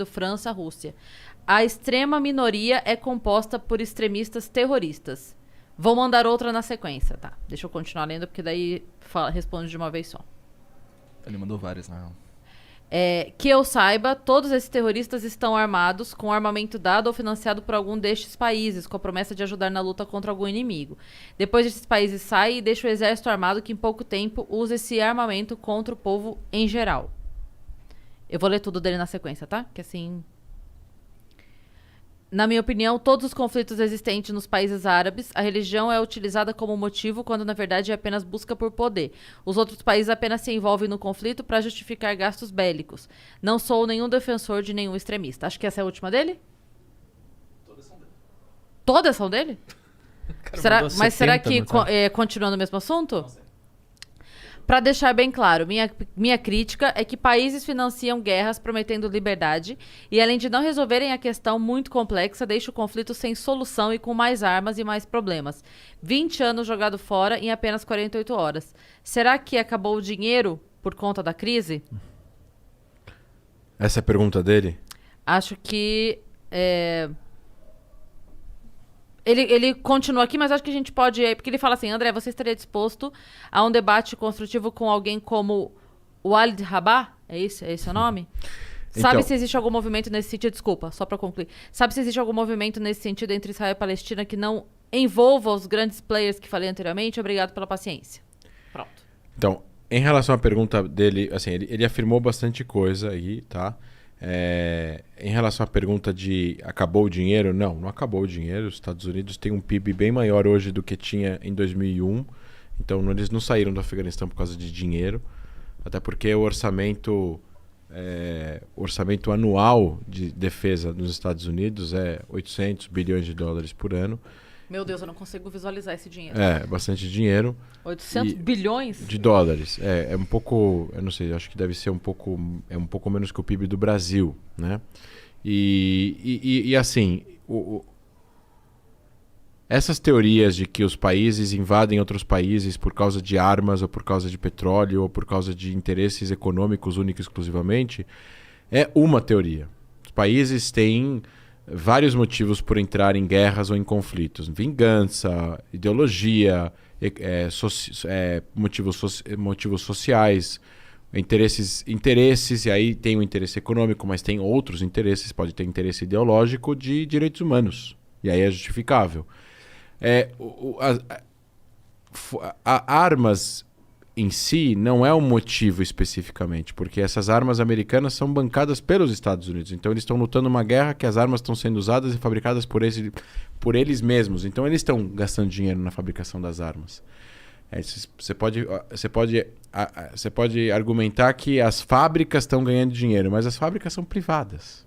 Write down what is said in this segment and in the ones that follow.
França, Rússia. A extrema minoria é composta por extremistas terroristas. Vou mandar outra na sequência, tá? Deixa eu continuar lendo, porque daí responde de uma vez só. Ele mandou vários, né? Que eu saiba, todos esses terroristas estão armados com armamento dado ou financiado por algum destes países, com a promessa de ajudar na luta contra algum inimigo. Depois desses países saem e deixam o exército armado que em pouco tempo usa esse armamento contra o povo em geral. Eu vou ler tudo dele na sequência, tá? Que assim... Na minha opinião, todos os conflitos existentes nos países árabes, a religião é utilizada como motivo quando na verdade é apenas busca por poder. Os outros países apenas se envolvem no conflito para justificar gastos bélicos. Não sou nenhum defensor de nenhum extremista. Acho que essa é a última dele? Todas são dele. Todas são dele? Mas será que continua no mesmo assunto? Não sei. Para deixar bem claro, minha crítica é que países financiam guerras prometendo liberdade e, além de não resolverem a questão muito complexa, deixam o conflito sem solução e com mais armas e mais problemas. 20 anos jogado fora em apenas 48 horas. Será que acabou o dinheiro por conta da crise? Essa é a pergunta dele? Acho que... Ele continua aqui, mas acho que a gente pode... Porque ele fala assim, André, você estaria disposto a um debate construtivo com alguém como o Walid Rabah? É esse o nome? Sabe Então, se existe algum movimento nesse sentido? Desculpa, só para concluir. Sabe se existe algum movimento nesse sentido entre Israel e Palestina que não envolva os grandes players que falei anteriormente? Obrigado pela paciência. Pronto. Então, em relação à pergunta dele, assim, ele afirmou bastante coisa aí, tá? Em relação à pergunta de acabou o dinheiro, não acabou o dinheiro. Os Estados Unidos têm um PIB bem maior hoje do que tinha em 2001. Então eles não saíram do Afeganistão por causa de dinheiro. Até porque o orçamento anual de defesa nos Estados Unidos é 800 bilhões de dólares por ano. Meu Deus, eu não consigo visualizar esse dinheiro. Bastante dinheiro. 800 bilhões? De dólares. É um pouco, eu não sei, acho que deve ser um pouco menos que o PIB do Brasil, né? E assim, essas teorias de que os países invadem outros países por causa de armas ou por causa de petróleo ou por causa de interesses econômicos únicos e exclusivamente é uma teoria. Os países têm vários motivos por entrar em guerras ou em conflitos. Vingança, ideologia, motivos sociais, interesses, e aí tem o interesse econômico, mas tem outros interesses, pode ter interesse ideológico de direitos humanos, e aí é justificável. Armas em si não é um motivo especificamente, porque essas armas americanas são bancadas pelos Estados Unidos. Então eles estão lutando uma guerra que as armas estão sendo usadas e fabricadas por eles mesmos. Então eles estão gastando dinheiro na fabricação das armas. Você pode argumentar que as fábricas estão ganhando dinheiro, mas as fábricas são privadas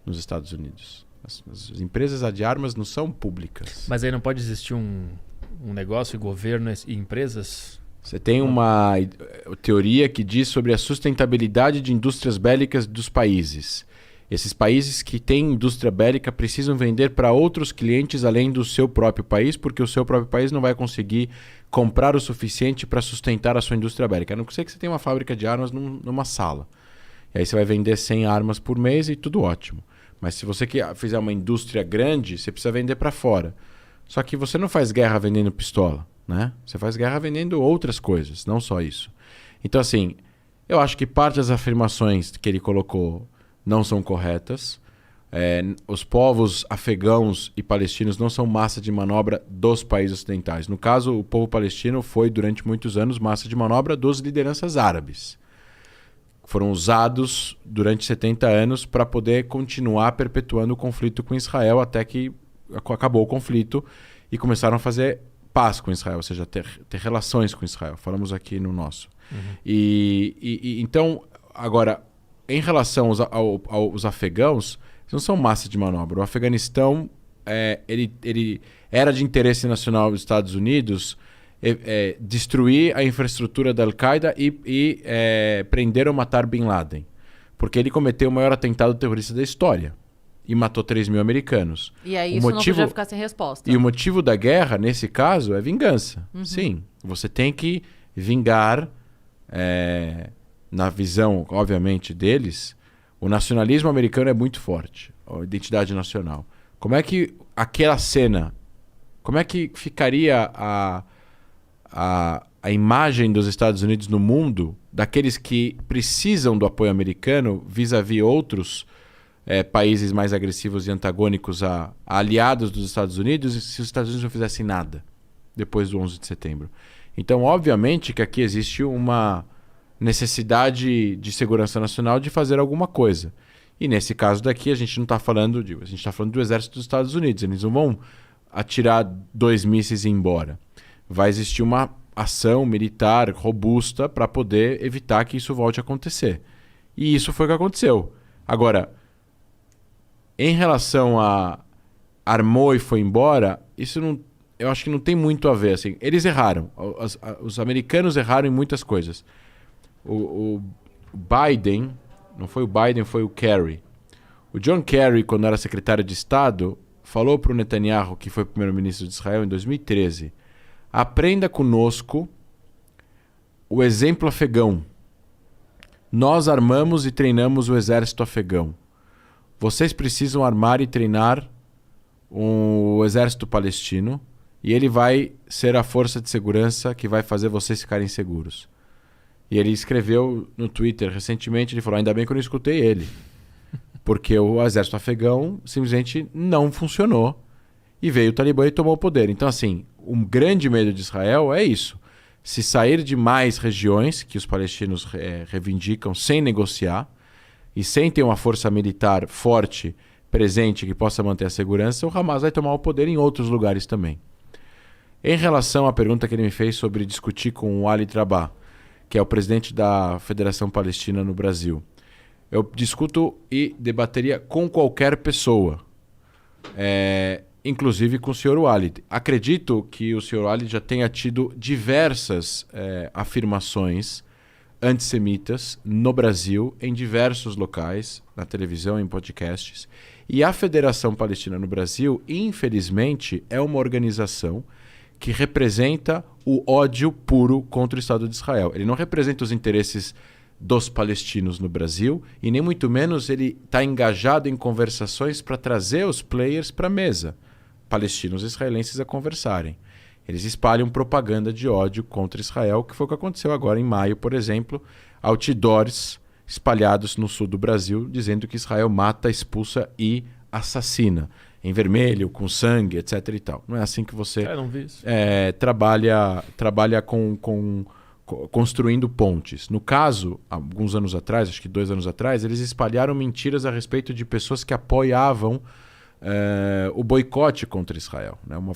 nos Estados Unidos. As empresas de armas não são públicas. Mas aí não pode existir um negócio, governo e empresas? Você tem uma teoria que diz sobre a sustentabilidade de indústrias bélicas dos países. Esses países que têm indústria bélica precisam vender para outros clientes além do seu próprio país, porque o seu próprio país não vai conseguir comprar o suficiente para sustentar a sua indústria bélica. A não ser que você tenha uma fábrica de armas numa sala. E aí você vai vender 100 armas por mês e tudo ótimo. Mas se você fizer uma indústria grande, você precisa vender para fora. Só que você não faz guerra vendendo pistola, né? Você faz guerra vendendo outras coisas, não só isso. Então, assim, eu acho que parte das afirmações que ele colocou não são corretas. Os povos afegãos e palestinos não são massa de manobra dos países ocidentais. No caso, o povo palestino foi, durante muitos anos, massa de manobra dos lideranças árabes. Foram usados durante 70 anos para poder continuar perpetuando o conflito com Israel até que acabou o conflito e começaram a fazer paz com Israel, ou seja, ter relações com Israel. Falamos aqui no nosso. E então, agora, em relação aos afegãos, eles não são massa de manobra. O Afeganistão ele era de interesse nacional dos Estados Unidos destruir a infraestrutura da Al-Qaeda e prender ou matar Bin Laden. Porque ele cometeu o maior atentado terrorista da história. E matou 3 mil americanos. E aí isso não podia ficar sem resposta. E o motivo da guerra, nesse caso, é vingança. Sim, você tem que vingar, na visão, obviamente, deles, O nacionalismo americano é muito forte, a identidade nacional. Como é que aquela cena, como é que ficaria a imagem dos Estados Unidos no mundo, daqueles que precisam do apoio americano vis-à-vis outros países mais agressivos e antagônicos a aliados dos Estados Unidos, se os Estados Unidos não fizessem nada depois do 11 de setembro? Então, obviamente que aqui existe uma necessidade de segurança nacional de fazer alguma coisa. E nesse caso daqui, a gente não está falando a gente está falando do exército dos Estados Unidos. Eles não vão atirar 2 mísseis e ir embora. Vai existir uma ação militar robusta para poder evitar que isso volte a acontecer. E isso foi o que aconteceu. Agora, em relação a armou e foi embora, isso não, eu acho que não tem muito a ver. Assim, eles erraram. Os americanos erraram em muitas coisas. O Biden, não foi o Biden, foi o Kerry. O John Kerry, quando era secretário de Estado, falou para o Netanyahu, que foi primeiro-ministro de Israel em 2013, aprenda conosco o exemplo afegão. Nós armamos e treinamos o exército afegão. Vocês precisam armar e treinar o exército palestino e ele vai ser a força de segurança que vai fazer vocês ficarem seguros. E ele escreveu no Twitter recentemente, ele falou, ainda bem que eu não escutei ele. Porque o exército afegão simplesmente não funcionou. E veio o Talibã e tomou o poder. Então, assim, um grande medo de Israel é isso. Se sair de mais regiões que os palestinos reivindicam sem negociar e sem ter uma força militar forte, presente, que possa manter a segurança, o Hamas vai tomar o poder em outros lugares também. Em relação à pergunta que ele me fez sobre discutir com o Ali Trabah, que é o presidente da Federação Palestina no Brasil. Eu discuto e debateria com qualquer pessoa, inclusive com o Sr. Walid. Acredito que o Sr. Walid já tenha tido diversas afirmações antissemitas no Brasil, em diversos locais, na televisão, em podcasts. E a Federação Palestina no Brasil, infelizmente, é uma organização que representa o ódio puro contra o Estado de Israel. Ele não representa os interesses dos palestinos no Brasil e nem muito menos ele está engajado em conversações para trazer os players para a mesa, palestinos e israelenses a conversarem. Eles espalham propaganda de ódio contra Israel, que foi o que aconteceu agora em maio, por exemplo, outdoors espalhados no sul do Brasil, dizendo que Israel mata, expulsa e assassina. Em vermelho, com sangue, etc. e tal. Não é assim que você não vi isso. trabalha construindo pontes. No caso, alguns anos atrás, acho que 2 anos atrás, eles espalharam mentiras a respeito de pessoas que apoiavam o boicote contra Israel. Né? Um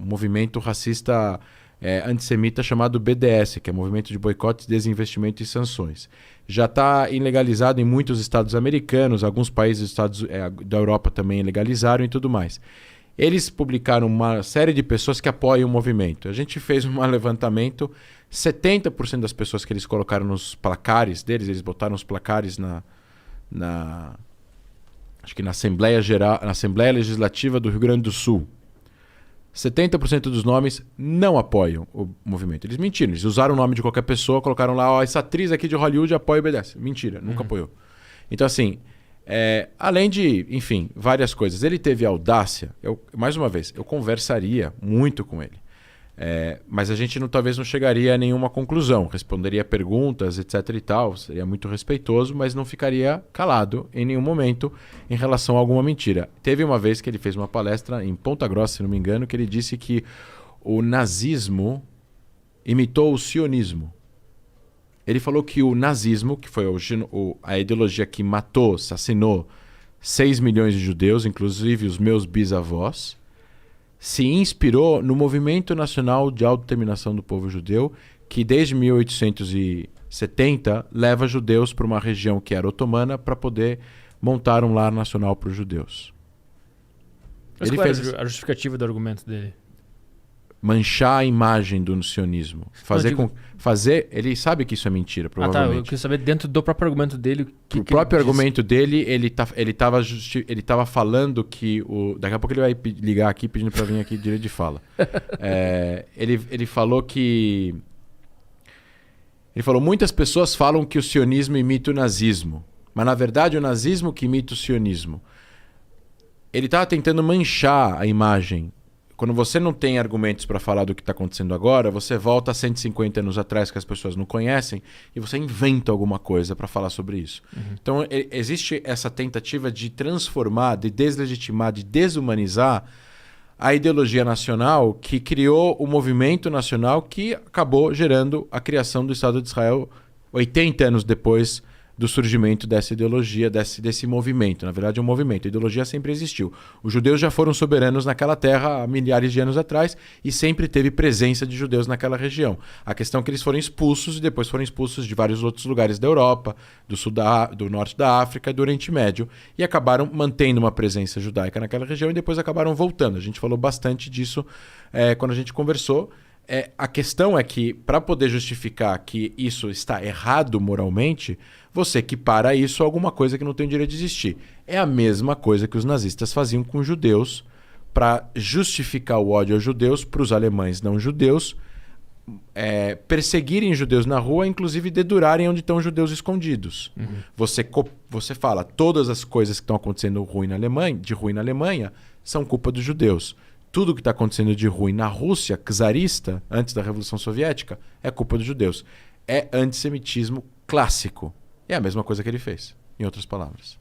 movimento racista antissemita chamado BDS, que é o Movimento de Boicote, Desinvestimento e Sanções. Já está ilegalizado em muitos estados americanos, alguns países da Europa também legalizaram e tudo mais. Eles publicaram uma série de pessoas que apoiam o movimento. A gente fez um levantamento, 70% das pessoas que eles colocaram nos placares deles, eles botaram os placares acho que na Assembleia Legislativa do Rio Grande do Sul. 70% dos nomes não apoiam o movimento. Eles mentiram. Eles usaram o nome de qualquer pessoa, colocaram lá, essa atriz aqui de Hollywood apoia e obedece. Mentira, nunca apoiou. Então, assim, além de, enfim, várias coisas. Ele teve a audácia, mais uma vez, eu conversaria muito com ele. Mas a gente talvez não chegaria a nenhuma conclusão. Responderia perguntas, etc e tal. Seria muito respeitoso, mas não ficaria calado em nenhum momento em relação a alguma mentira. Teve uma vez que ele fez uma palestra em Ponta Grossa, se não me engano, que ele disse que o nazismo imitou o sionismo. Ele falou que o nazismo, que foi a ideologia que matou, assassinou 6 milhões de judeus, inclusive os meus bisavós, se inspirou no Movimento Nacional de Autodeterminação do Povo Judeu, que desde 1870 leva judeus para uma região que era otomana para poder montar um lar nacional para os judeus. Mas qual era a justificativa do argumento dele? Manchar a imagem do sionismo. Ele sabe que isso é mentira, provavelmente. Eu queria saber dentro do próprio argumento dele. O próprio argumento dele, ele estava falando que daqui a pouco ele vai ligar aqui pedindo para vir aqui direito de fala. Ele falou que... Ele falou, muitas pessoas falam que o sionismo imita o nazismo. Mas, na verdade, o nazismo que imita o sionismo, ele estava tentando manchar a imagem. Quando você não tem argumentos para falar do que está acontecendo agora, você volta a 150 anos atrás que as pessoas não conhecem e você inventa alguma coisa para falar sobre isso. Então, existe essa tentativa de transformar, de deslegitimar, de desumanizar a ideologia nacional que criou o movimento nacional que acabou gerando a criação do Estado de Israel 80 anos depois do surgimento dessa ideologia, desse movimento. Na verdade, é um movimento. A ideologia sempre existiu. Os judeus já foram soberanos naquela terra há milhares de anos atrás e sempre teve presença de judeus naquela região. A questão é que eles foram expulsos e depois foram expulsos de vários outros lugares da Europa, do norte da África e do Oriente Médio e acabaram mantendo uma presença judaica naquela região e depois acabaram voltando. A gente falou bastante disso quando a gente conversou. A questão é que, para poder justificar que isso está errado moralmente, você equipara isso a alguma coisa que não tem o direito de existir. É a mesma coisa que os nazistas faziam com os judeus para justificar o ódio aos judeus, para os alemães não judeus, perseguirem judeus na rua, inclusive dedurarem onde estão os judeus escondidos. Você fala, todas as coisas que estão acontecendo de ruim na Alemanha são culpa dos judeus. Tudo que está acontecendo de ruim na Rússia czarista, antes da Revolução Soviética, é culpa dos judeus. É antissemitismo clássico. É a mesma coisa que ele fez, em outras palavras.